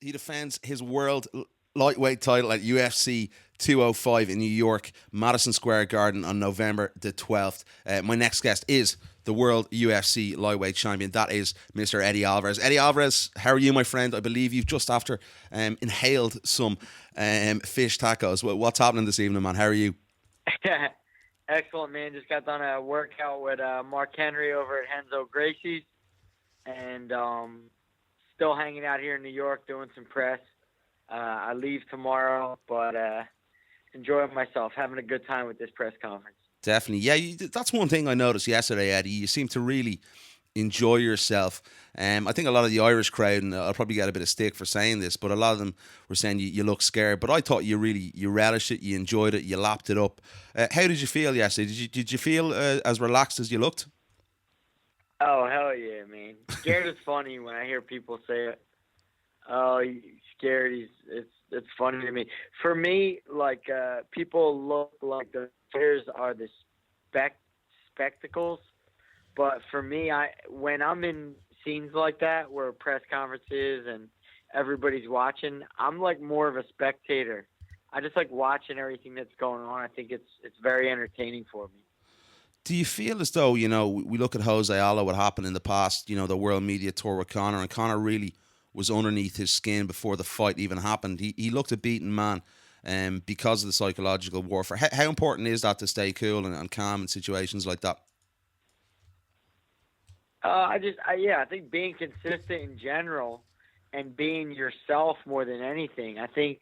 He defends his world lightweight title at UFC 205 in New York, Madison Square Garden on November the 12th. My next guest is the world UFC lightweight champion. That is Mr. Eddie Alvarez. Eddie Alvarez, how are you, my friend? I believe you've just after inhaled some fish tacos. What's happening this evening, man? How are you? Excellent, man. Just got done a workout with Mark Henry over at Henzo Gracie's, and still hanging out here in New York doing some press. I leave tomorrow, but enjoying myself, having a good time with this press conference. Definitely. Yeah, that's one thing I noticed yesterday, Eddie. You seem to really enjoy yourself. I think a lot of the Irish crowd, and I'll probably get a bit of stick for saying this, but a lot of them were saying you look scared. But I thought you relished it, you enjoyed it, you lapped it up. How did you feel yesterday? Did you feel as relaxed as you looked? Oh, hell yeah, man. Scared is funny when I hear people say it. Oh, you scared. It's funny to me. For me, like people look like the fighters are the spectacles, but for me, when I'm in scenes like that where press conferences and everybody's watching, I'm like more of a spectator. I just like watching everything that's going on. I think it's very entertaining for me. Do you feel as though, we look at Jose Aldo, what happened in the past, the world media tour with Conor, and Conor really was underneath his skin before the fight even happened. He looked a beaten man because of the psychological warfare. How important is that to stay cool and calm in situations like that? I think being consistent in general and being yourself more than anything. I think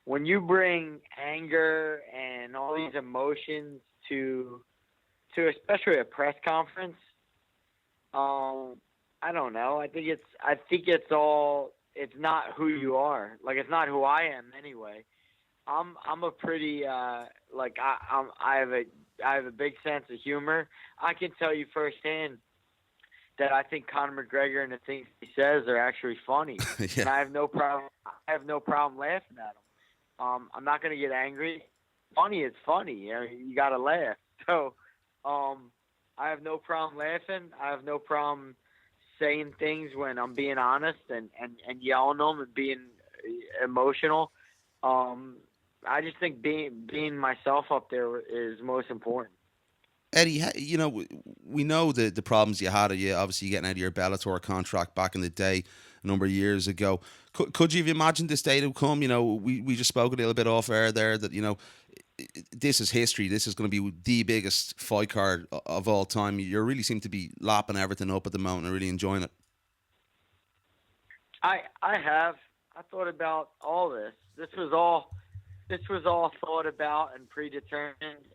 when you bring anger and all these emotions to especially a press conference, I don't know. I think it's not who you are. Like, it's not who I am anyway. I'm a pretty I have a big sense of humor. I can tell you firsthand that I think Conor McGregor and the things he says are actually funny. Yeah. And I have no problem laughing at him. I'm not going to get angry. Funny is funny. You got to laugh. So I have no problem laughing. I have no problem saying things when I'm being honest and yelling them and being emotional. I just think being myself up there is most important. Eddie, we know the problems you had. You obviously getting out of your Bellator contract back in the day, a number of years ago. Could you have imagined this day to come? We just spoke a little bit off air there that this is history. This is going to be the biggest fight card of all time. You really seem to be lapping everything up at the moment and really enjoying it. I thought about all this. This was all thought about and predetermined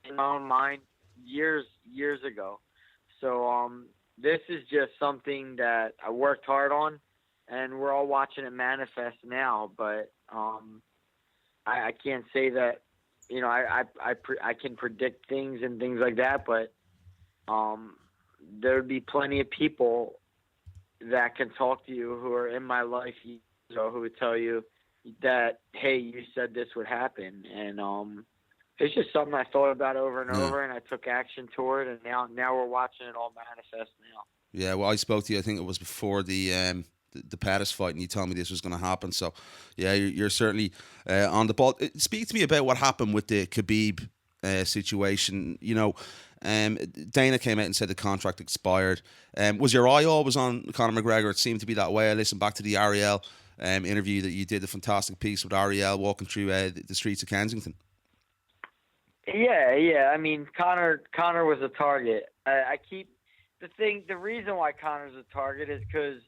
in my own mind years ago. So this is just something that I worked hard on, and we're all watching it manifest now. But I can't say that I can predict things and things like that. But there would be plenty of people that can talk to you who are in my life, who would tell you that, hey, you said this would happen, and it's just something I thought about over and over, and I took action toward, and now we're watching it all manifest now. Yeah, well, I spoke to you. I think it was before the Pettis fight, and you told me this was going to happen. So, yeah, you're certainly on the ball. Speak to me about what happened with the Khabib situation. Dana came out and said the contract expired. Was your eye always on Conor McGregor? It seemed to be that way. I listened back to the Ariel interview that you did, the fantastic piece with Ariel walking through the streets of Kensington. Yeah. I mean, Conor was a target. The reason why Conor's a target is because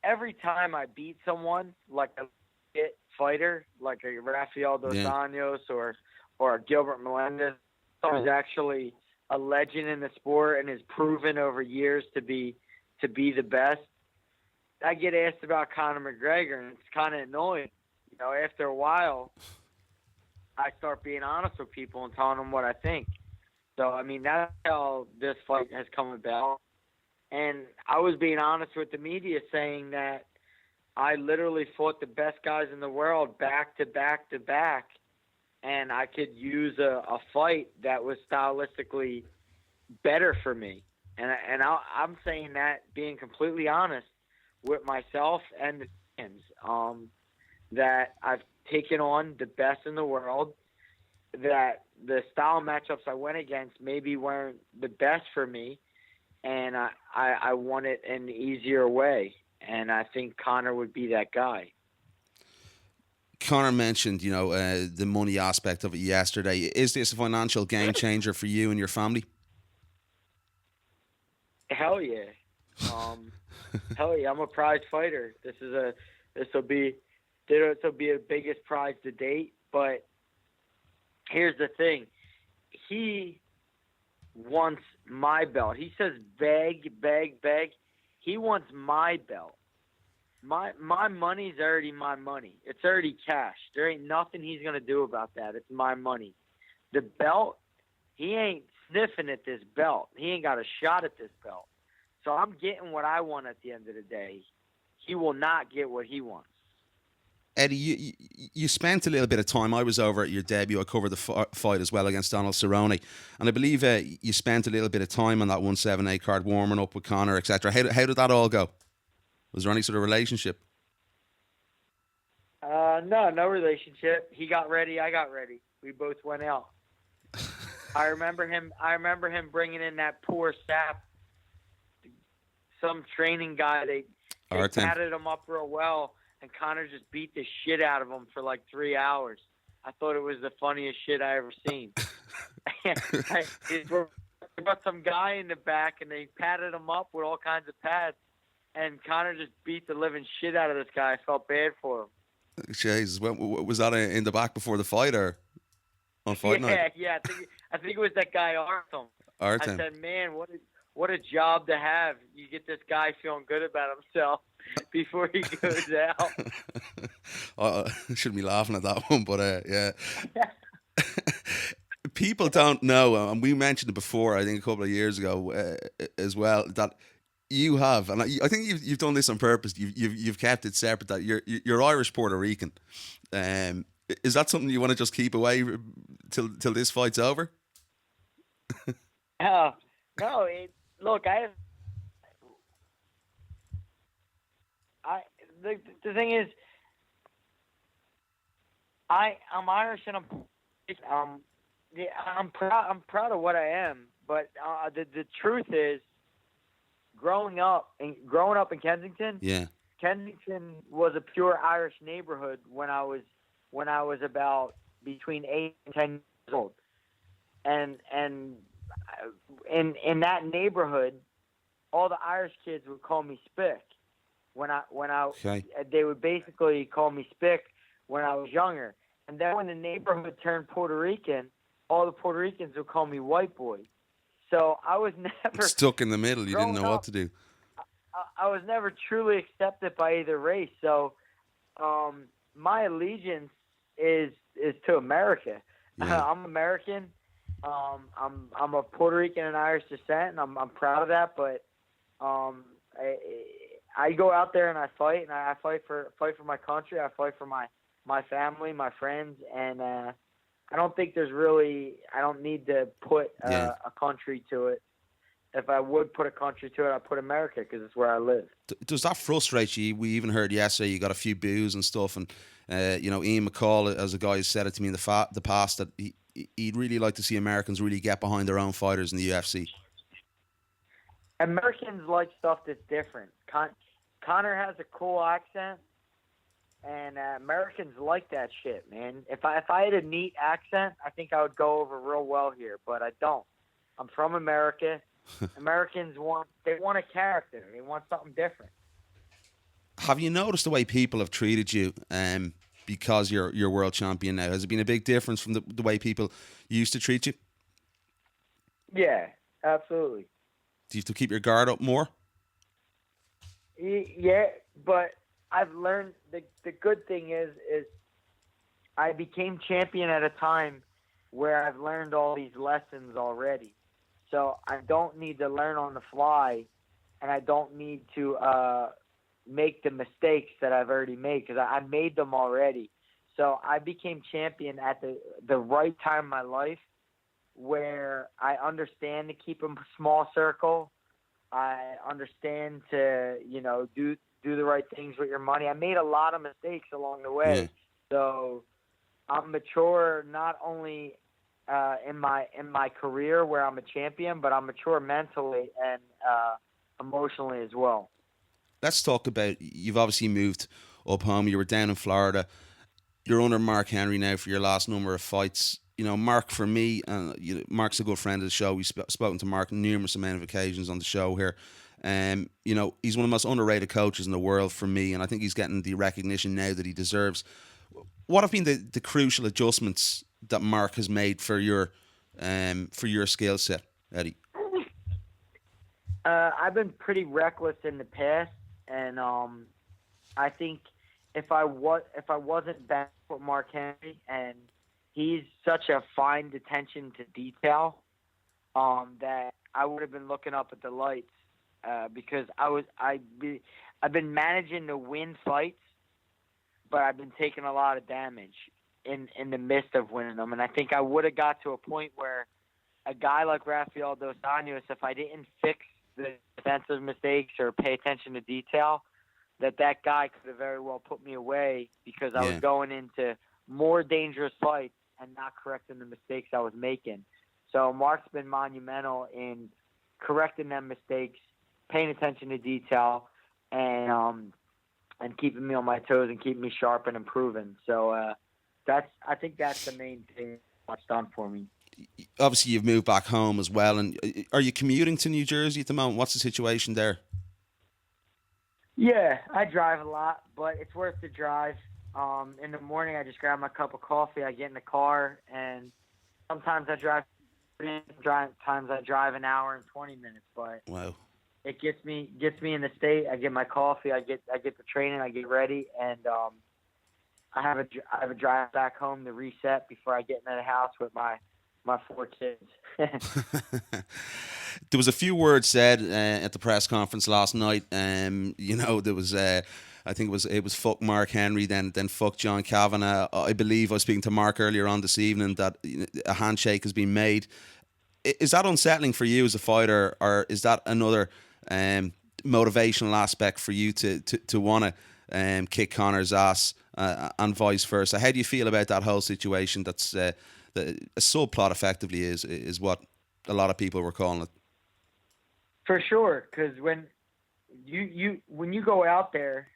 every time I beat someone, like a fighter, like a Rafael Dos Anjos or a Gilbert Melendez, who's actually a legend in the sport and has proven over years to be the best, I get asked about Conor McGregor, and it's kind of annoying. After a while, I start being honest with people and telling them what I think. So, I mean, that's how this fight has come about. And I was being honest with the media, saying that I literally fought the best guys in the world back to back to back, and I could use a fight that was stylistically better for me. And I'm saying that being completely honest with myself and the hands. That I've taken on the best in the world, that the style matchups I went against maybe weren't the best for me, and I won it an easier way. And I think Conor would be that guy. Conor mentioned, the money aspect of it yesterday. Is this a financial game changer for you and your family? Hell yeah. Hell yeah, I'm a prize fighter. This will be the biggest prize to date. But here's the thing: he wants my belt. He says beg. He wants my belt. My money's already my money. It's already cash. There ain't nothing he's gonna do about that. It's my money. The belt, he ain't sniffing at this belt. He ain't got a shot at this belt. So I'm getting what I want at the end of the day. He will not get what he wants. Eddie, you spent a little bit of time. I was over at your debut. I covered the fight as well against Donald Cerrone. And I believe you spent a little bit of time on that 178 card warming up with Conor, etc. How did that all go? Was there any sort of relationship? No relationship. He got ready. I got ready. We both went out. I remember him bringing in that poor sap, some training guy. They patted him up real well, and Conor just beat the shit out of him for like 3 hours. I thought it was the funniest shit I ever seen. They brought some guy in the back, and they patted him up with all kinds of pads, and Conor just beat the living shit out of this guy. I felt bad for him. Jesus, was that in the back before the fight or on fight night? Yeah. I think it was that guy Artem. I said, man, what a job to have. You get this guy feeling good about himself before he goes out. Shouldn't be laughing at that one, but yeah. People don't know, and we mentioned it before, I think a couple of years ago as well, that you have, and I think you've done this on purpose. You've kept it separate. That you're Irish Puerto Rican. Is that something you want to just keep away till this fight's over? No. Look, the thing is, I'm Irish, and I'm proud of what I am. But the truth is, growing up in Kensington, yeah, Kensington was a pure Irish neighborhood when I was about between 8 and 10 years old, and in that neighborhood, all the Irish kids would call me Spick. They would basically call me Spick when I was younger, and then when the neighborhood turned Puerto Rican, all the Puerto Ricans would call me White Boy. So I was never stuck in the middle. You didn't know what to do. I was never truly accepted by either race. So my allegiance is to America. Yeah. I'm American. I'm of Puerto Rican and Irish descent, and I'm proud of that. But I go out there and I fight, and I fight for my country. I fight for my family, my friends, and I don't think I don't need to put a country to it. If I would put a country to it, I'd put America, because it's where I live. Does that frustrate you? We even heard yesterday you got a few boos and stuff, and Ian McCall, as a guy, has said it to me in the past, that he'd really like to see Americans really get behind their own fighters in the UFC. Americans like stuff that's different. Conor has a cool accent, and Americans like that shit, man. If I had a neat accent, I think I would go over real well here, but I don't. I'm from America. Americans want a character. They want something different. Have you noticed the way people have treated you because you're world champion now? Has it been a big difference from the way people used to treat you? Yeah, absolutely. Do you have to keep your guard up more? Yeah, but I've learned the good thing is I became champion at a time where I've learned all these lessons already. So I don't need to learn on the fly, and I don't need to make the mistakes that I've already made, because I made them already. So I became champion at the right time in my life, where I understand to keep a small circle. I understand to do the right things with your money. I made a lot of mistakes along the way. Yeah. So I'm mature not only in my career where I'm a champion, but I'm mature mentally and emotionally as well. Let's talk about, you've obviously moved up home. You were down in Florida. You're under Mark Henry now for your last number of fights. You know, Mark, for me, Mark's a good friend of the show. We've spoken to Mark numerous amount of occasions on the show here. You know, he's one of the most underrated coaches in the world for me, and I think he's getting the recognition now that he deserves. What have been the crucial adjustments that Mark has made for your skill set, Eddie? I've been pretty reckless in the past, and I think if I wasn't back with Mark Henry, and he's such a fine attention to detail, that I would have been looking up at the lights, because I've been managing to win fights, but I've been taking a lot of damage in the midst of winning them, and I think I would have got to a point where a guy like Rafael Dos Anjos, if I didn't fix the defensive mistakes or pay attention to detail, that guy could have very well put me away, because I was going into more dangerous fights and not correcting the mistakes I was making. So Mark's been monumental in correcting them mistakes, paying attention to detail, and keeping me on my toes and keeping me sharp and improving. So I think that's the main thing that's done for me. Obviously, you've moved back home as well, and are you commuting to New Jersey at the moment? What's the situation there? Yeah, I drive a lot, but it's worth the drive. In the morning, I just grab my cup of coffee, I get in the car, and sometimes I drive times I drive an hour and 20 minutes, but wow, it gets me in the state. I get my coffee, I get the training, I get ready, and I have a drive back home to reset before I get into the house with my 4 kids. There was a few words said at the press conference last night. You know, there was I think it was fuck Mark Henry, then fuck John Kavanagh. I believe I was speaking to Mark earlier on this evening that a handshake has been made. Is that unsettling for you as a fighter, or is that another motivational aspect for you to want to kick Conor's ass and vice versa? How do you feel about that whole situation? That's a subplot, effectively, is what a lot of people were calling it. For sure, because when you go out there,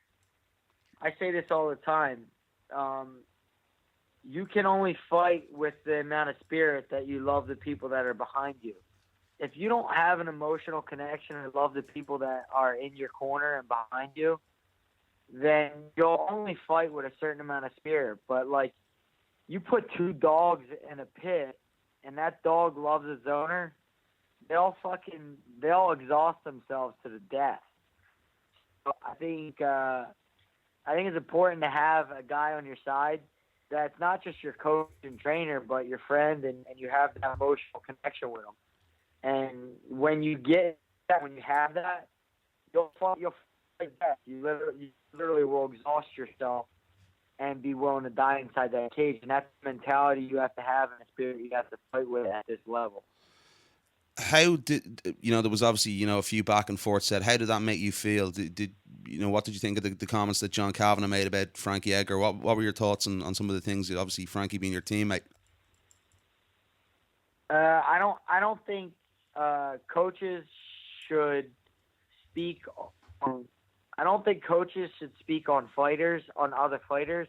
I say this all the time, you can only fight with the amount of spirit that you love the people that are behind you. If you don't have an emotional connection and love the people that are in your corner and behind you, then you'll only fight with a certain amount of spirit. But like, you put 2 dogs in a pit, and that dog loves its owner, they'll exhaust themselves to the death. So I think it's important to have a guy on your side that's not just your coach and trainer, but your friend, and you have that emotional connection with them. And when you have that, you'll fight death. You literally will exhaust yourself and be willing to die inside that cage. And that's the mentality you have to have and the spirit you have to fight with at this level. How did, there was obviously, a few back and forth said, how did that make you feel? What did you think of the comments that John Kavanagh made about Frankie Edgar? What were your thoughts on some of the things, obviously Frankie being your teammate? I don't think coaches should speak on, I don't think coaches should speak on other fighters,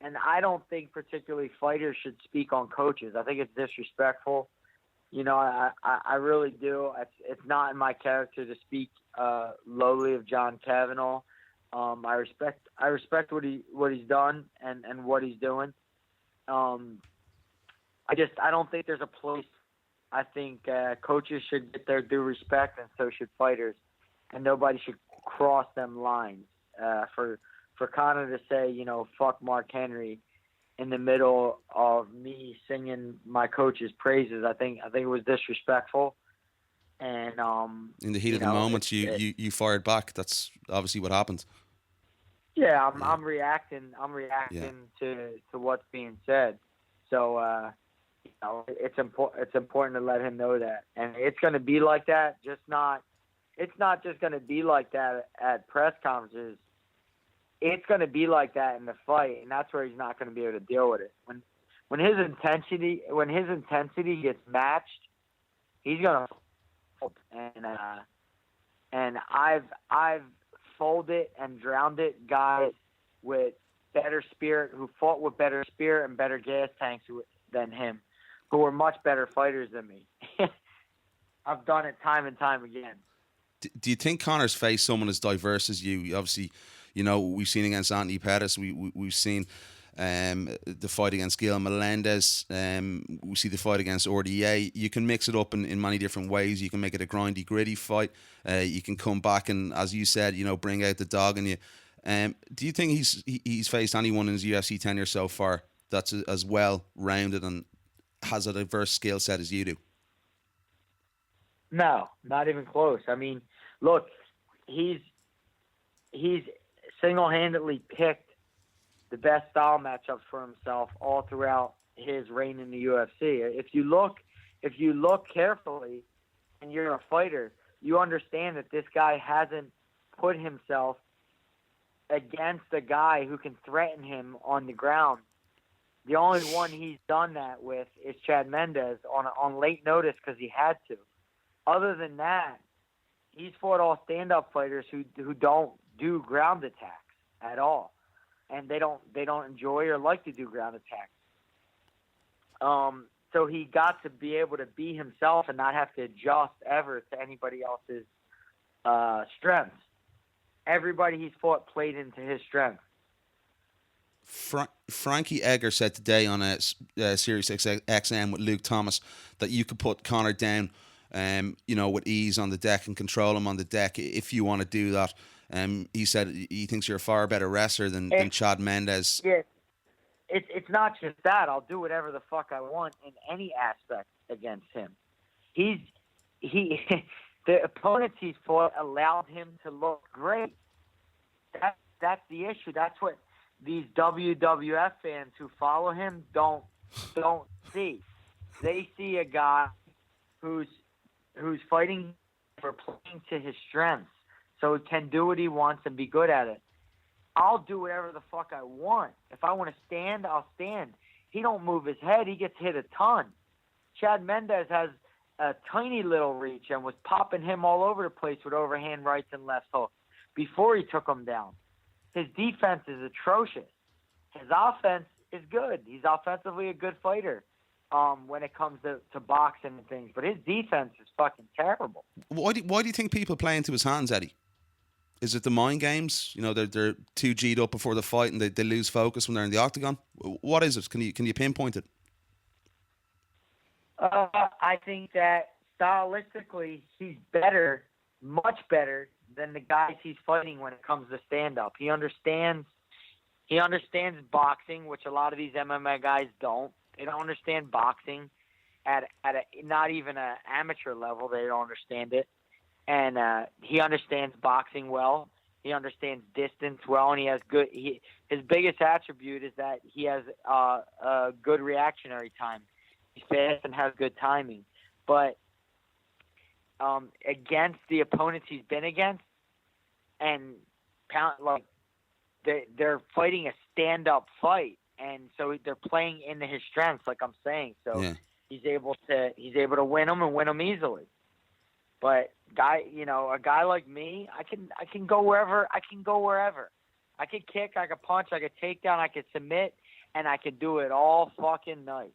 and I don't think particularly fighters should speak on coaches. I think it's disrespectful. I really do. It's not in my character to speak lowly of John Kavanagh. I respect what he's done and what he's doing. I don't think there's a place. I think coaches should get their due respect, and so should fighters, and nobody should cross them lines. For Conor to say, fuck Mark Henry in the middle of me singing my coach's praises, I think it was disrespectful. And in the heat of the moment, you fired back. That's obviously what happened. Yeah, I'm reacting. To what's being said. So it's important to let him know that, and it's going to be like that. It's not just going to be like that at press conferences. it's going to be like that in the fight, and that's where he's not going to be able to deal with it. When his intensity gets matched, he's going to and I've folded and drowned it guys with better spirit, who fought with better spirit and better gas tanks than him, who were much better fighters than me. I've done it time and time again. Do you think Conor's faced someone as diverse as you? Obviously, you know, we've seen against Anthony Pettis. We've seen the fight against Gil Melendez. We see the fight against RDA. You can mix it up in many different ways. You can make it a grindy, gritty fight. You can come back and, as you said, you know, bring out the dog in you. Do you think he's faced anyone in his UFC tenure so far that's as well rounded and has a diverse skill set as you do? No, not even close. I mean, look, he's single-handedly picked the best style matchups for himself all throughout his reign in the UFC. If you look carefully and you're a fighter, you understand that this guy hasn't put himself against a guy who can threaten him on the ground. The only one he's done that with is Chad Mendes on late notice because he had to. Other than that, he's fought all stand-up fighters who don't do ground attacks at all, and they don't enjoy or like to do ground attacks. So he got to be able to be himself and not have to adjust ever to anybody else's strengths. Everybody he's fought played into his strength. Frankie Edgar said today on a Sirius XM with Luke Thomas that you could put Conor down, you know, with ease on the deck and control him on the deck if you want to do that. He said he thinks you're a far better wrestler than Chad Mendes. Yeah, it's not just that. I'll do whatever the fuck I want in any aspect against him. The opponents he's fought allowed him to look great. That's the issue. That's what these WWF fans who follow him don't see. They see a guy who's fighting for playing to his strengths, so he can do what he wants and be good at it. I'll do whatever the fuck I want. If I want to stand, I'll stand. He don't move his head. He gets hit a ton. Chad Mendes has a tiny little reach and was popping him all over the place with overhand rights and left hooks before he took him down. His defense is atrocious. His offense is good. He's offensively a good fighter when it comes to boxing and things. But his defense is fucking terrible. Why do you think people play into his hands, Eddie? Is it the mind games? You know, they're too G'd up before the fight and they lose focus when they're in the octagon? What is it? Can you pinpoint it? I think that stylistically he's better, much better than the guys he's fighting when it comes to stand-up. He understands boxing, which a lot of these MMA guys don't. They don't understand boxing at not even an amateur level. They don't understand it. And he understands boxing well. He understands distance well, and he has his biggest attribute is that he has a good reactionary time. He's fast and has good timing. But against the opponents he's been against, and they're fighting a stand-up fight, and so they're playing into his strengths, like I'm saying. So yeah. He's able to win them and win them easily. But a guy like me, I can go wherever. I could kick, I could punch, I could take down, I could submit, and I could do it all fucking night.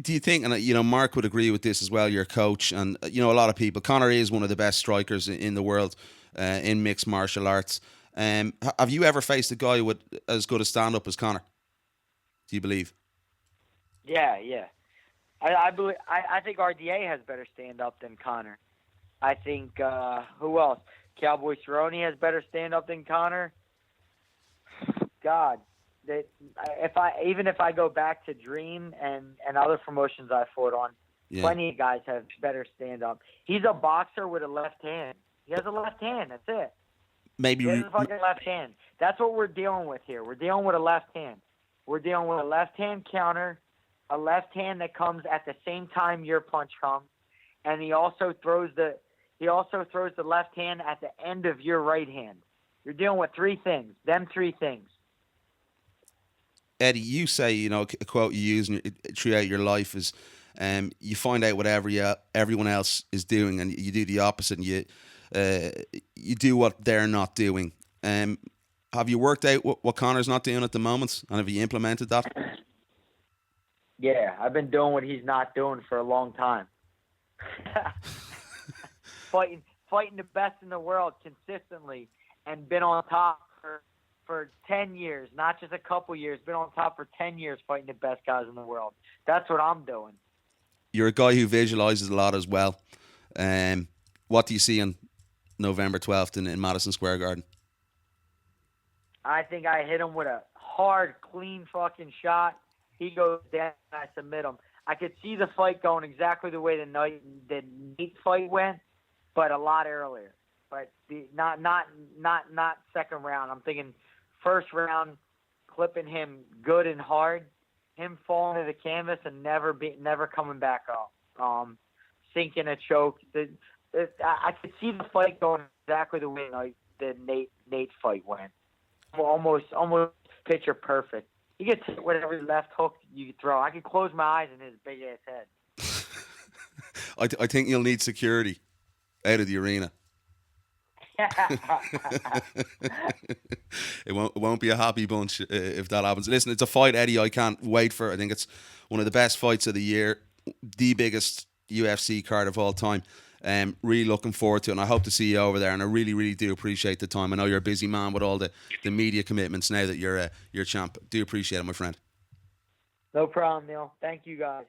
Do you think, and you know, Mark would agree with this as well, your coach, and you know, a lot of people, Conor is one of the best strikers in the world in mixed martial arts. Have you ever faced a guy with as good a stand-up as Conor? Do you believe? Yeah. I believe. I think RDA has better stand-up than Conor. I think who else? Cowboy Cerrone has better stand-up than Conor. God. If I go back to Dream and other promotions I fought on, plenty of guys have better stand up. He's a boxer with a left hand. He has a left hand. That's it. Maybe he has a fucking left hand. That's what we're dealing with here. We're dealing with a left hand. We're dealing with a left hand counter, a left hand that comes at the same time your punch comes, and he also throws the left hand at the end of your right hand. You're dealing with three things. Them three things. Eddie, you say, you know, a quote you use throughout your life is, you find out what everyone else is doing, and you do the opposite, and you do what they're not doing. Have you worked out what Conor's not doing at the moment, and have you implemented that? Yeah, I've been doing what he's not doing for a long time. fighting the best in the world consistently, and been on top for 10 years, not just a couple years, been on top for 10 years fighting the best guys in the world. That's what I'm doing. You're a guy who visualizes a lot as well. What do you see on November 12th in Madison Square Garden? I think I hit him with a hard, clean fucking shot. He goes down and I submit him. I could see the fight going exactly the way the Nate fight went, but a lot earlier. But not second round. I'm thinking first round, clipping him good and hard, him falling to the canvas and never coming back up, sinking a choke. I could see the fight going exactly the way the Nate fight went. Almost picture perfect. He gets hit with every left hook you throw. I could close my eyes in his big ass head. I think you'll need security out of the arena. It won't be a happy bunch if that happens. Listen, it's a fight, Eddie, I can't wait for. I think it's one of the best fights of the year, the biggest UFC card of all time. Really looking forward to it, and I hope to see you over there, and I really, really do appreciate the time. I know you're a busy man with all the media commitments now that you're champ. Do appreciate it, my friend. No problem, Neil. Thank you, guys.